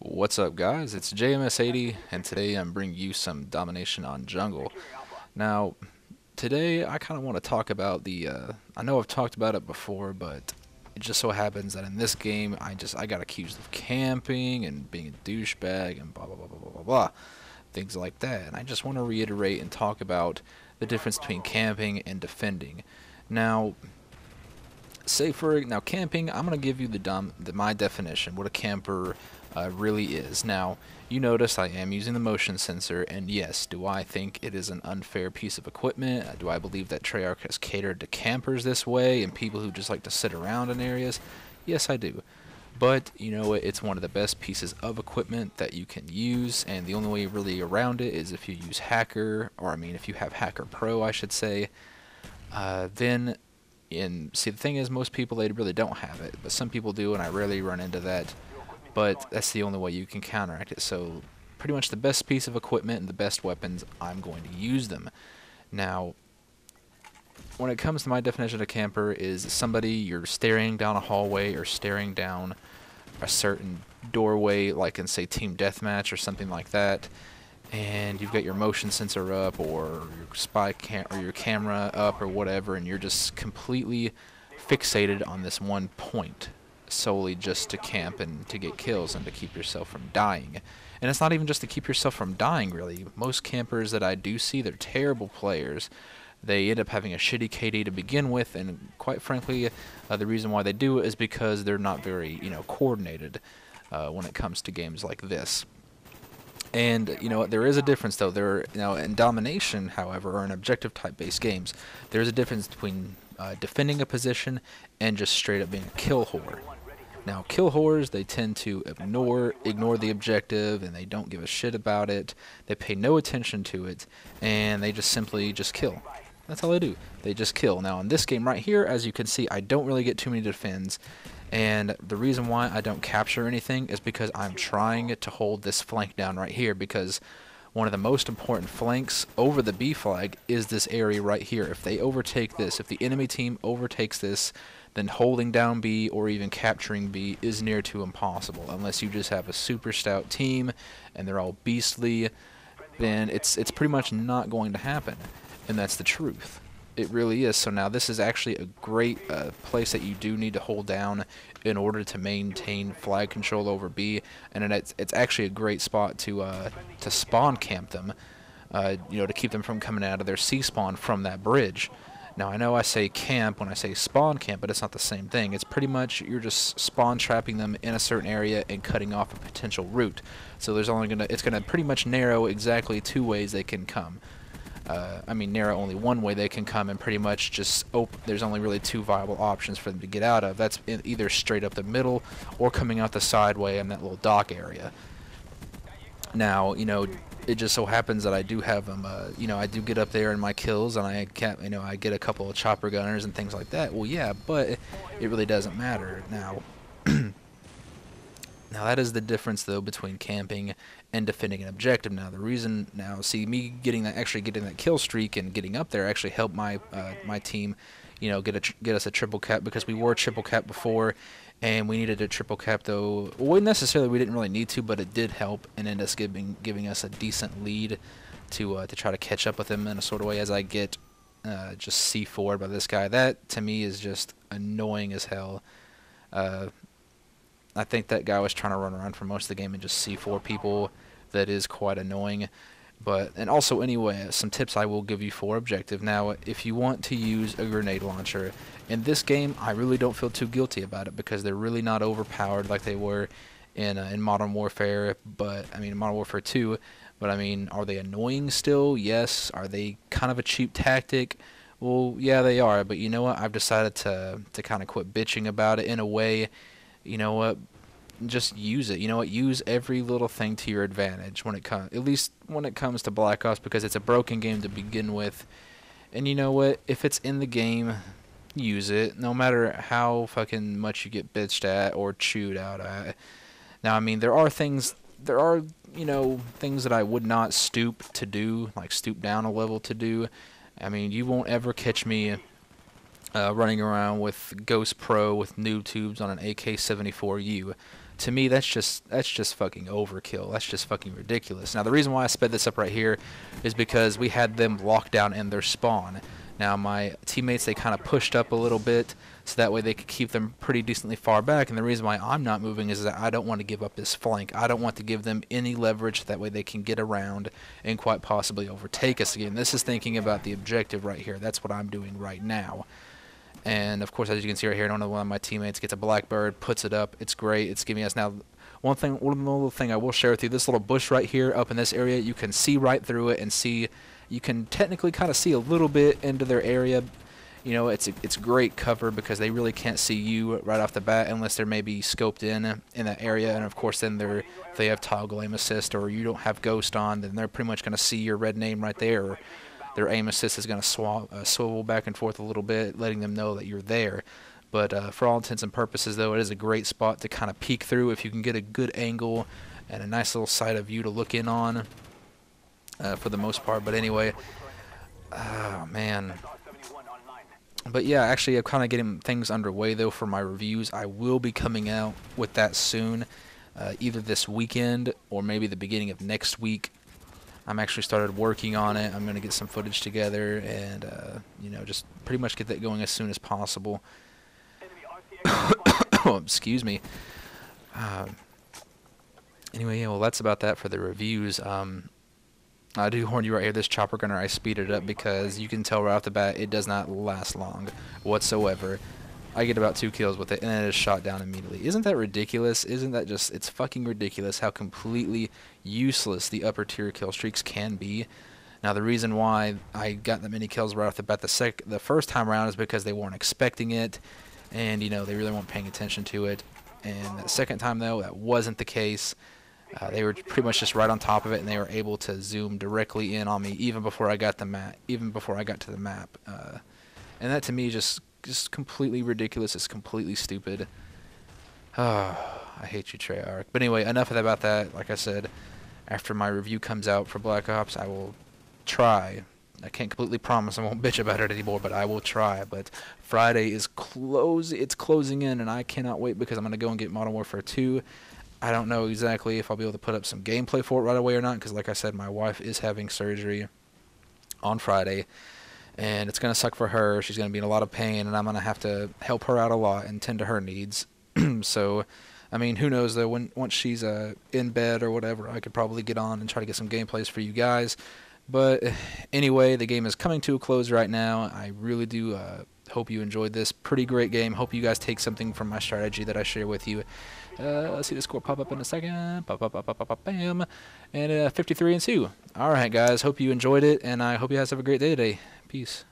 What's up, guys? It's JMS80, and today I'm bringing you some Domination on Jungle. Now, today I kind of want to talk about I know I've talked about it before, but it just so happens that in this game I got accused of camping and being a douchebag and blah blah blah blah blah blah blah, things like that. And I just want to reiterate and talk about the difference between camping and defending. Now, camping, I'm gonna give you my definition, what a camper really is. Now, you notice I am using the motion sensor, and yes, do I think it is an unfair piece of equipment? Do I believe that Treyarch has catered to campers this way and people who just like to sit around in areas? Yes, I do. But, you know, it's one of the best pieces of equipment that you can use, and the only way really around it is if you use Hacker, or I mean if you have Hacker Pro, I should say. Then see, the thing is, most people, they really don't have it, but some people do, and I rarely run into that. But that's the only way you can counteract it. So pretty much the best piece of equipment and the best weapons, I'm going to use them. Now, when it comes to my definition of camper, is somebody you're staring down a hallway or staring down a certain doorway, like in, say, Team Deathmatch or something like that, and you've got your motion sensor up or your camera up or whatever, and you're just completely fixated on this one point, solely just to camp and to get kills and to keep yourself from dying. And it's not even just to keep yourself from dying, really. Most campers that I do see, they're terrible players. They end up having a shitty KD to begin with, and quite frankly, the reason why they do it is because they're not very, coordinated when it comes to games like this. And there is a difference, though. In Domination, however, or in objective type based games, there's a difference between defending a position and just straight up being a kill whore. Now, kill whores, they tend to ignore the objective, and they don't give a shit about it. They pay no attention to it, and they just simply just kill. That's all they do. They just kill. Now, in this game right here, as you can see, I don't really get too many defends. And the reason why I don't capture anything is because I'm trying to hold this flank down right here, because one of the most important flanks over the B flag is this area right here. If they overtake this, if the enemy team overtakes this, then holding down B or even capturing B is near to impossible. Unless you just have a super stout team and they're all beastly, then it's pretty much not going to happen. And that's the truth. It really is. So now this is actually a great place that you do need to hold down in order to maintain flag control over B, and it's actually a great spot to spawn camp them, to keep them from coming out of their C spawn from that bridge. Now, I know I say camp when I say spawn camp, but it's not the same thing. It's pretty much you're just spawn trapping them in a certain area and cutting off a potential route. So it's gonna pretty much narrow exactly two ways they can come. Narrow only one way they can come, and pretty much just there's only really two viable options for them to get out of. That's either straight up the middle or coming out the side way in that little dock area. Now, it just so happens that I do have them, I do get up there in my kills, and I get a couple of chopper gunners and things like that. Well, yeah, but it really doesn't matter. Now, that is the difference, though, between camping and defending an objective. See, me getting that kill streak and getting up there actually helped my team, get us a triple cap, because we were triple cap before, and we needed a triple cap, though. Well, necessarily we didn't really need to, but it did help and ended up giving us a decent lead to try to catch up with him in a sort of way, as I get just C4'd by this guy. That to me is just annoying as hell. I think that guy was trying to run around for most of the game and just C4 people. That is quite annoying. And also, anyway, some tips I will give you for objective. Now, if you want to use a grenade launcher, in this game, I really don't feel too guilty about it, because they're really not overpowered like they were in Modern Warfare, Modern Warfare 2. But, are they annoying still? Yes. Are they kind of a cheap tactic? Well, yeah, they are. But you know what? I've decided to kind of quit bitching about it in a way. You know what? Just use it. Use every little thing to your advantage at least when it comes to Black Ops, because it's a broken game to begin with. And you know what? If it's in the game, use it, no matter how fucking much you get bitched at or chewed out at. Now, there are things that I would not stoop to do, like stoop down a level to do. You won't ever catch me running around with Ghost Pro with noob tubes on an AK-74U. To me, that's just fucking overkill. That's just fucking ridiculous. Now, the reason why I sped this up right here is because we had them locked down in their spawn. Now, my teammates, they kind of pushed up a little bit, so that way they could keep them pretty decently far back. And the reason why I'm not moving is that I don't want to give up this flank. I don't want to give them any leverage, that way they can get around and quite possibly overtake us again. This is thinking about the objective right here. That's what I'm doing right now. And of course, as you can see right here, one of my teammates gets a blackbird, puts it up. It's great. It's giving us now one little thing I will share with you. This little bush right here up in this area, you can see right through it and see. You can technically kind of see a little bit into their area. You know, it's great cover because they really can't see you right off the bat unless they're maybe scoped in that area. And of course, then if they have toggle aim assist or you don't have ghost on, then they're pretty much going to see your red name right there. Or their aim assist is going to swivel back and forth a little bit, letting them know that you're there. But for all intents and purposes, though, it is a great spot to kind of peek through if you can get a good angle and a nice little side of view to look in on for the most part. But anyway, oh, man. But yeah, actually, I'm kind of getting things underway, though, for my reviews. I will be coming out with that soon, either this weekend or maybe the beginning of next week. I'm actually started working on it. I'm going to get some footage together and, you know, just pretty much get that going as soon as possible. Oh, excuse me. Anyway, yeah, well, that's about that for the reviews. I do warn you right here, this chopper gunner, I speeded it up because you can tell right off the bat it does not last long whatsoever. I get about 2 kills with it, and then it is shot down immediately. Isn't that ridiculous? Isn't that just, it's fucking ridiculous how completely useless the upper tier kill streaks can be. Now, the reason why I got that many kills right off the bat the first time around is because they weren't expecting it, and, you know, they really weren't paying attention to it. And the second time, though, that wasn't the case. They were pretty much just right on top of it, and they were able to zoom directly in on me even before I got to the map. And that, to me, just completely ridiculous. It's completely stupid. Oh, I hate you, Treyarch. But anyway, enough about that. Like I said, after my review comes out for Black Ops, I will try. I can't completely promise I won't bitch about it anymore, but I will try. But Friday is it's closing in, and I cannot wait because I'm going to go and get Modern Warfare 2. I don't know exactly if I'll be able to put up some gameplay for it right away or not, because like I said, my wife is having surgery on Friday. And it's going to suck for her. She's going to be in a lot of pain, and I'm going to have to help her out a lot and tend to her needs. So, I mean, who knows, though, once she's in bed or whatever, I could probably get on and try to get some gameplays for you guys. But anyway, the game is coming to a close right now. I really do hope you enjoyed this. Pretty great game. Hope you guys take something from my strategy that I share with you. Let's see the score pop up in a second. Pop, pop, pop, pop, pop, pop, bam. And 53-2. All right, guys. Hope you enjoyed it, and I hope you guys have a great day today. Peace.